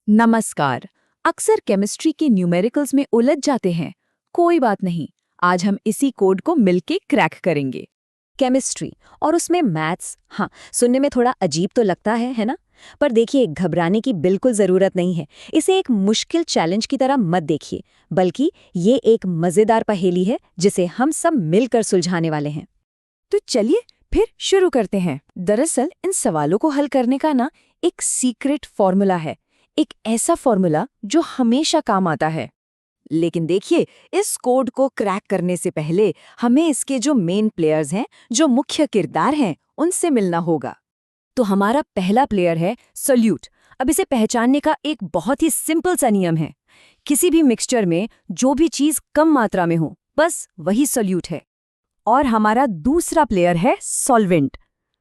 नमस्कार। अक्सर केमिस्ट्री के न्यूमेरिकल्स में उलझ जाते हैं। कोई बात नहीं, आज हम इसी कोड को मिलके क्रैक करेंगे। केमिस्ट्री और उसमें मैथ्स, हाँ, सुनने में थोड़ा अजीब तो लगता है ना? पर देखिए, घबराने की बिल्कुल ज़रूरत नहीं है। इसे एक मुश्किल चैलेंज की तरह मत देखिए, बल्कि ये एक मज़ेदार पहेली है जिसे हम सब मिलकर सुलझाने वाले हैं। तो चलिए फिर शुरू करते हैं। दरअसल इन सवालों को हल करने का ना एक सीक्रेट फॉर्मूला है, एक ऐसा फॉर्मूला जो हमेशा काम आता है। लेकिन देखिए, इस कोड को क्रैक करने से पहले हमें इसके जो मेन प्लेयर्स हैं, जो मुख्य किरदार हैं, उनसे मिलना होगा। तो हमारा पहला प्लेयर है सोल्यूट। अब इसे पहचानने का एक बहुत ही सिंपल सा नियम है। किसी भी मिक्सचर में जो भी चीज कम मात्रा में हो, बस वही सोल्यूट है। और हमारा दूसरा प्लेयर है सॉल्वेंट।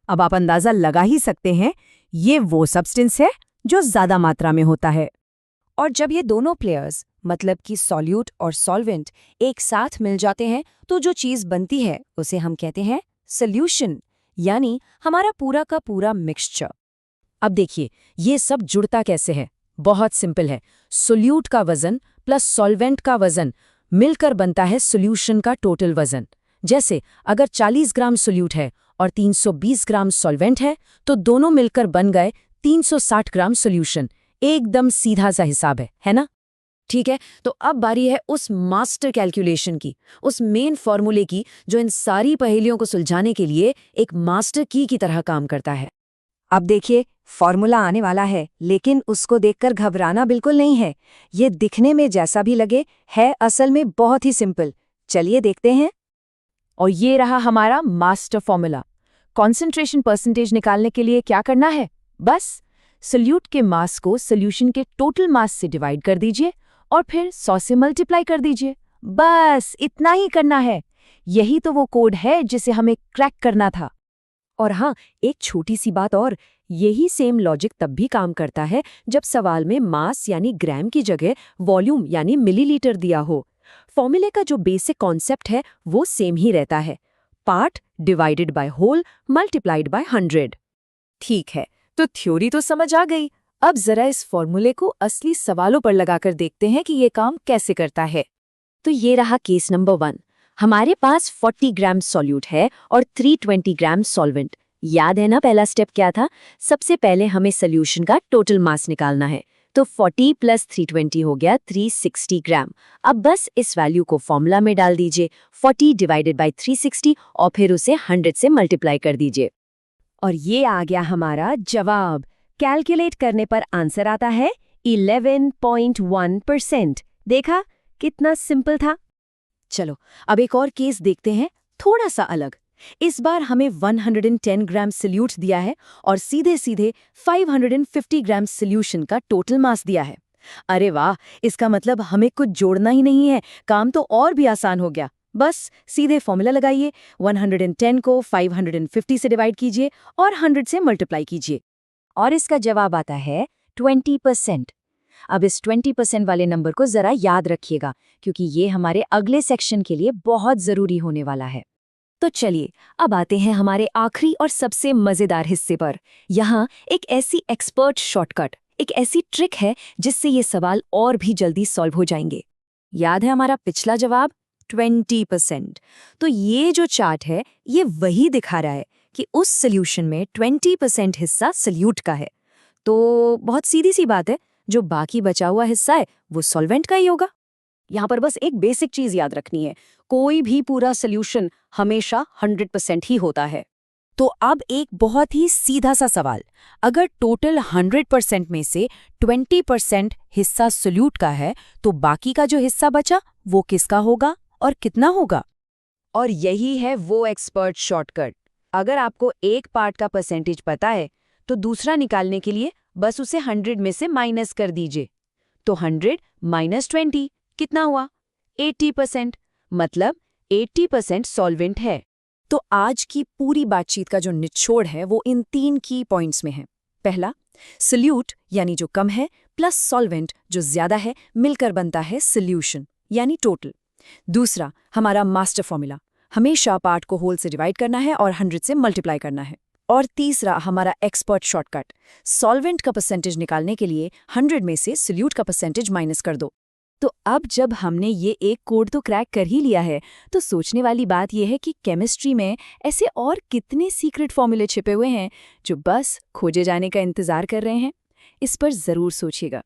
अब आप अंदाजा लगा ही सकते हैं, ये वो सब्सटेंस है जो ज्यादा मात्रा में होता है। और जब ये दोनों प्लेयर्स, मतलब कि सॉल्यूट और सॉल्वेंट, एक साथ मिल जाते हैं तो जो चीज बनती है उसे हम कहते हैं सॉल्यूशन, यानी हमारा पूरा का पूरा मिक्सचर। अब देखिए, ये सब जुड़ता कैसे है। बहुत सिंपल है। सोल्यूट का वजन प्लस सॉल्वेंट का वजन मिलकर बनता है सॉल्यूशन का टोटल वजन। जैसे अगर 40 ग्राम सोल्यूट है और 320 ग्राम सॉल्वेंट है, तो दोनों मिलकर बन गए 360 ग्राम सॉल्यूशन। एकदम सीधा सा हिसाब है ना? ठीक है, तो अब बारी है उस मास्टर कैलकुलेशन की, उस मेन फॉर्मूले की जो इन सारी पहेलियों को सुलझाने के लिए एक मास्टर की तरह काम करता है। अब देखिए, फॉर्मूला आने वाला है, लेकिन उसको देखकर घबराना बिल्कुल नहीं है। ये दिखने में जैसा भी लगे, है असल में बहुत ही सिंपल। चलिए देखते हैं। और ये रहा हमारा मास्टर फॉर्मूला। कॉन्सेंट्रेशन परसेंटेज निकालने के लिए क्या करना है? बस सोल्यूट के मास को सोल्यूशन के टोटल मास से डिवाइड कर दीजिए और फिर 100 से मल्टीप्लाई कर दीजिए। बस इतना ही करना है। यही तो वो कोड है जिसे हमें क्रैक करना था। और हाँ, एक छोटी सी बात और, यही सेम लॉजिक तब भी काम करता है जब सवाल में मास यानी ग्राम की जगह वॉल्यूम यानी मिलीलीटर दिया हो। फॉर्मूले का जो बेसिक कॉन्सेप्ट है वो सेम ही रहता है। Part divided by whole multiplied by 100। ठीक है, तो थ्योरी तो समझ आ गई। अब जरा इस फॉर्मूले को असली सवालों पर लगाकर देखते हैं कि ये काम कैसे करता है। तो ये रहा केस नंबर 1। हमारे पास 40 ग्राम सॉल्यूट है और 320 ग्राम सॉल्वेंट। याद है ना पहला स्टेप क्या था? सबसे पहले हमें सॉल्यूशन का टोटल मास निकालना है। तो 40 प्लस 320 हो गया 360 ग्राम। अब बस इस वैल्यू को फॉर्मूला में डाल दीजिए, 40 डिवाइडेड बाय 360, और फिर उसे 100 से मल्टीप्लाई कर दीजिए। और ये आ गया हमारा जवाब। कैलकुलेट करने पर आंसर आता है 11.1%। देखा कितना सिंपल था। चलो अब एक और केस देखते हैं, थोड़ा सा अलग। इस बार हमें 110 ग्राम सोल्यूट दिया है और सीधे सीधे 550 ग्राम सोल्यूशन का टोटल मास दिया है। अरे वाह, इसका मतलब हमें कुछ जोड़ना ही नहीं है, काम तो और भी आसान हो गया। बस सीधे फॉर्मूला लगाइए, 110 को 550 से डिवाइड कीजिए और 100 से मल्टीप्लाई कीजिए। और इसका जवाब आता है 20%। अब इस 20% वाले नंबर को जरा याद रखिएगा, क्योंकि ये हमारे अगले सेक्शन के लिए बहुत जरूरी होने वाला है। तो चलिए अब आते हैं हमारे आखिरी और सबसे मजेदार हिस्से पर। यहाँ एक ऐसी एक्सपर्ट शॉर्टकट, एक ऐसी ट्रिक है जिससे ये सवाल और भी जल्दी सॉल्व हो जाएंगे। याद है हमारा पिछला जवाब 20%। तो ये जो चार्ट है ये वही दिखा रहा है कि उस सोल्यूशन में 20% हिस्सा सोल्यूट का है। तो बहुत सीधी सी बात है, जो बाकी बचा हुआ हिस्सा है वो सॉल्वेंट का ही होगा। यहाँ पर बस एक बेसिक चीज याद रखनी है, कोई भी पूरा सोल्यूशन हमेशा 100% ही होता है। तो अब एक बहुत ही सीधा सा सवाल, अगर टोटल 100% में से 20% हिस्सा सोल्यूट का है, तो बाकी का जो हिस्सा बचा वो किसका होगा और कितना होगा? और यही है वो एक्सपर्ट शॉर्टकट। अगर आपको एक पार्ट का परसेंटेज पता है, तो दूसरा निकालने के लिए बस उसे 100 में से माइनस कर दीजिए। तो 100 माइनस 20 कितना हुआ? 80%। मतलब 80% सॉल्वेंट है। तो आज की पूरी बातचीत का जो निचोड़ है वो इन 3 की पॉइंट्स में है। पहला, सोल्यूट यानी जो कम है प्लस सॉल्वेंट जो ज्यादा है मिलकर बनता है सोल्यूशन यानी टोटल। दूसरा, हमारा मास्टर फॉर्मूला, हमेशा पार्ट को होल से डिवाइड करना है और 100 से मल्टीप्लाई करना है। और तीसरा हमारा एक्सपर्ट शॉर्टकट, सॉल्वेंट का परसेंटेज निकालने के लिए 100 में से सोल्यूट का परसेंटेज माइनस कर दो। तो अब जब हमने ये एक कोड तो क्रैक कर ही लिया है, तो सोचने वाली बात यह है कि केमिस्ट्री में ऐसे और कितने सीक्रेट फॉर्मूले छिपे हुए हैं जो बस खोजे जाने का इंतजार कर रहे हैं। इस पर जरूर सोचिएगा।